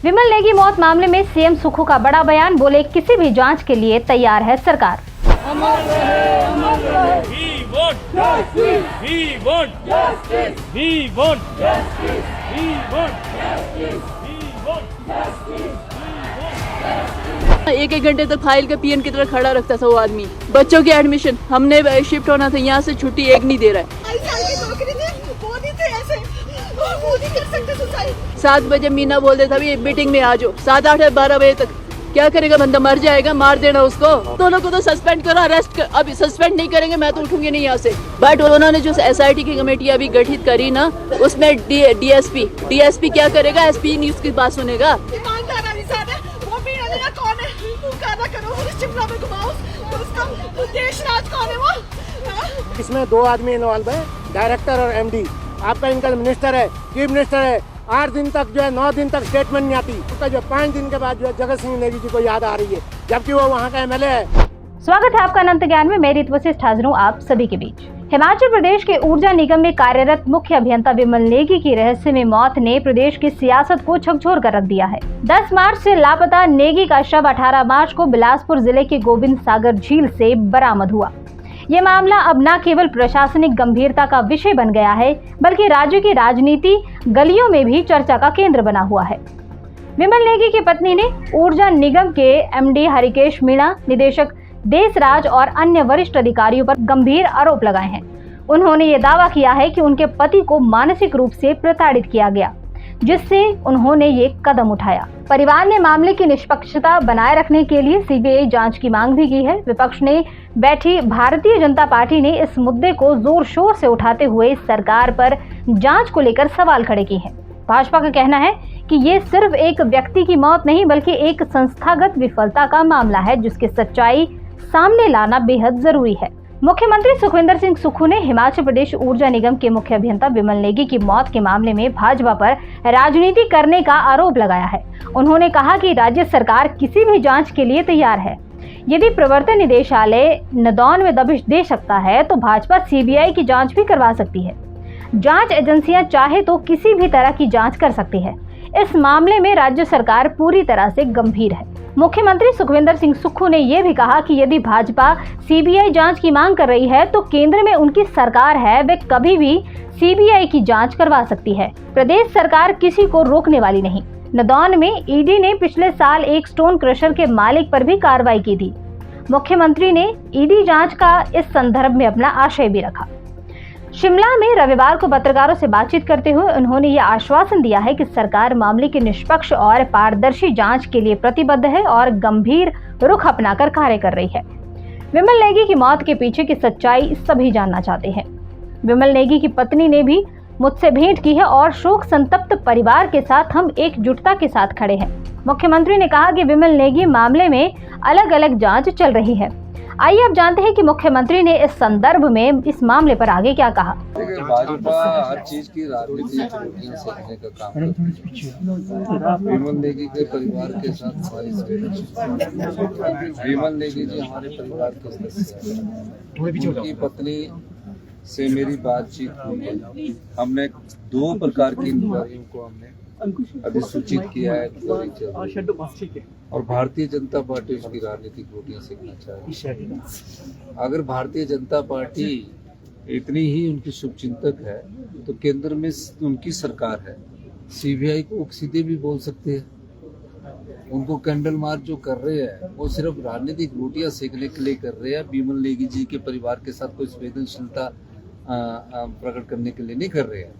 विमल नेगी मौत मामले में सीएम सुक्खू का बड़ा बयान, बोले किसी भी जांच के लिए तैयार है सरकार। अमर रहे, अमर रहे। We want justice. We want justice. We want justice. We want justice. We want justice. एक घंटे तक फाइल का पीएन की तरह खड़ा रखता था वो आदमी। बच्चों के एडमिशन हमने शिफ्ट होना था, यहाँ से छुट्टी एक नहीं दे रहा है। 7 बजे मीना बोल देता था मीटिंग में आ जाओ, 7, 8, 12 बजे तक क्या करेगा बंदा? मर जाएगा, मार देना उसको। दोनों को तो सस्पेंड करो, अरेस्ट कर। अभी सस्पेंड नहीं करेंगे मैं तो उठूंगी नहीं यहाँ से। बट उन्होंने जो एसआईटी की कमेटी अभी गठित करी ना, उसमें डीएसपी क्या करेगा? एसपी नहीं उसकी बात सुनेगा। इसमें 2 आदमी इन्वॉल्व है, डायरेक्टर और एमडी। आपका इनका मिनिस्टर है, चीफ मिनिस्टर है। 8 दिन तक जो है 9 दिन तक स्टेटमेंट नहीं आती, उसका जो 5 दिन के बाद जो है जगत सिंह नेगी जी को याद आ रही है, जबकि वो वहाँ का एमएलए है। स्वागत है आपका अनंत ज्ञान में। मैं ऋतु वशिष्ठ हाजिर हूँ आप सभी के बीच। हिमाचल प्रदेश के ऊर्जा निगम में कार्यरत मुख्य अभियंता विमल नेगी की रहस्यमय मौत ने प्रदेश की सियासत को झकझोर कर रख दिया है। 10 मार्च से लापता नेगी का शव 18 मार्च को बिलासपुर जिले के गोविंद सागर झील से बरामद हुआ। ये मामला अब न केवल प्रशासनिक गंभीरता का विषय बन गया है, बल्कि राज्य की राजनीति गलियों में भी चर्चा का केंद्र बना हुआ है। विमल नेगी की पत्नी ने ऊर्जा निगम के एमडी हरिकेश मीणा, निदेशक देसराज और अन्य वरिष्ठ अधिकारियों पर गंभीर आरोप लगाए हैं। उन्होंने ये दावा किया है कि उनके पति को मानसिक रूप से प्रताड़ित किया गया, जिससे उन्होंने ये कदम उठाया। परिवार ने मामले की निष्पक्षता बनाए रखने के लिए सीबीआई जांच की मांग भी की है। विपक्ष ने बैठी भारतीय जनता पार्टी ने इस मुद्दे को जोर शोर से उठाते हुए सरकार पर जांच को लेकर सवाल खड़े किए हैं। भाजपा का कहना है कि ये सिर्फ एक व्यक्ति की मौत नहीं, बल्कि एक संस्थागत विफलता का मामला है, जिसकी सच्चाई सामने लाना बेहद जरूरी है। मुख्यमंत्री सुखविंदर सिंह सुक्खू ने हिमाचल प्रदेश ऊर्जा निगम के मुख्य अभियंता विमल नेगी की मौत के मामले में भाजपा पर राजनीति करने का आरोप लगाया है। उन्होंने कहा कि राज्य सरकार किसी भी जांच के लिए तैयार है। यदि प्रवर्तन निदेशालय नदौन में दबिश दे सकता है तो भाजपा सीबीआई की जांच भी करवा सकती है। जांच एजेंसियां चाहे तो किसी भी तरह की जांच कर सकती है। इस मामले में राज्य सरकार पूरी तरह से गंभीर है। मुख्यमंत्री सुखविंदर सिंह सुक्खू ने यह भी कहा कि यदि भाजपा सीबीआई जांच की मांग कर रही है तो केंद्र में उनकी सरकार है, वे कभी भी सीबीआई की जांच करवा सकती है। प्रदेश सरकार किसी को रोकने वाली नहीं। नदौन में ईडी ने पिछले साल एक स्टोन क्रशर के मालिक पर भी कार्रवाई की थी। मुख्यमंत्री ने ईडी जांच का इस संदर्भ में अपना आशय भी रखा। शिमला में रविवार को पत्रकारों से बातचीत करते हुए उन्होंने ये आश्वासन दिया है कि सरकार मामले की निष्पक्ष और पारदर्शी जांच के लिए प्रतिबद्ध है और गंभीर रुख अपनाकर कार्य कर रही है। विमल नेगी की मौत के पीछे की सच्चाई सभी जानना चाहते हैं। विमल नेगी की पत्नी ने भी मुझसे भेंट की है और शोक संतप्त परिवार के साथ हम एकजुटता के साथ खड़े हैं। मुख्यमंत्री ने कहा कि विमल नेगी मामले में अलग अलग जांच चल रही है। आइए अब जानते हैं कि मुख्यमंत्री ने इस संदर्भ में इस मामले पर आगे क्या कहा। भाजपा हर चीज की राजनीति चुनौतियां सहने का काम करती है। विमल नेगी के परिवार के साथ विमल नेगी जी हमारे परिवार के सदस्य हैं। उनकी पत्नी से मेरी बातचीत हुई है। हमने 2 प्रकार की इंक्वायरियों को हमने अधिसूचित किया है और भारतीय जनता पार्टी उसकी राजनीतिक रोटियां सीखना चाहिए। अगर भारतीय जनता पार्टी इतनी ही उनकी शुभचिंतक है तो केंद्र में उनकी सरकार है, सीबीआई को सीधे भी बोल सकते हैं। उनको कैंडल मार्च जो कर रहे हैं वो सिर्फ राजनीतिक रोटियां सेकने के लिए कर रहे हैं। विमल नेगी जी के परिवार के साथ कोई संवेदनशीलता प्रकट करने के लिए नहीं कर रहे हैं।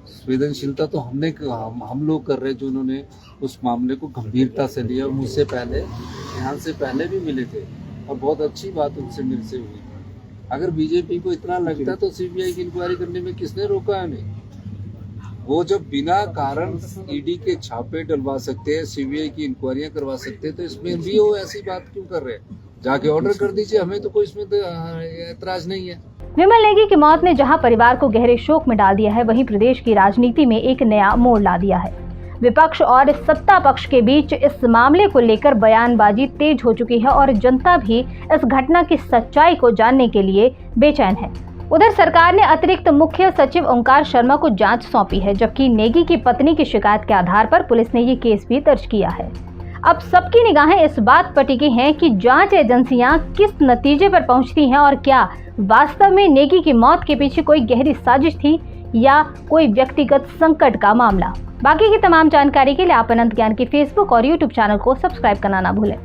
संवेदनशीलता तो हम लोग कर रहे हैं, जो उन्होंने उस मामले को गंभीरता से लिया। मुझसे पहले यहाँ से पहले भी मिले थे और बहुत अच्छी बात उनसे मेरे से हुई। अगर बीजेपी को इतना लगता तो सीबीआई की इंक्वायरी करने में किसने रोका है उन्हें? वो जब बिना कारण ईडी के छापे डलवा सकते हैं, सीबीआई की इंक्वायरियां करवा सकते हैं, तो इसमें भी वो ऐसी बात क्यों कर रहे हैं? जाके ऑर्डर कर दीजिए, हमें तो कोई इसमें एतराज नहीं है। विमल नेगी की मौत ने जहां परिवार को गहरे शोक में डाल दिया है, वहीं प्रदेश की राजनीति में एक नया मोड़ ला दिया है। विपक्ष और सत्ता पक्ष के बीच इस मामले को लेकर बयानबाजी तेज हो चुकी है और जनता भी इस घटना की सच्चाई को जानने के लिए बेचैन है। उधर सरकार ने अतिरिक्त मुख्य सचिव ओंकार शर्मा को जांच सौंपी है, जबकि नेगी की पत्नी की शिकायत के आधार पर पुलिस ने ये केस भी दर्ज किया है। अब सबकी निगाहें इस बात पर टिकी हैं कि जांच एजेंसियां किस नतीजे पर पहुंचती हैं और क्या वास्तव में नेगी की मौत के पीछे कोई गहरी साजिश थी या कोई व्यक्तिगत संकट का मामला। बाकी की तमाम जानकारी के लिए आप अनंत ज्ञान के फेसबुक और यूट्यूब चैनल को सब्सक्राइब करना ना भूलें।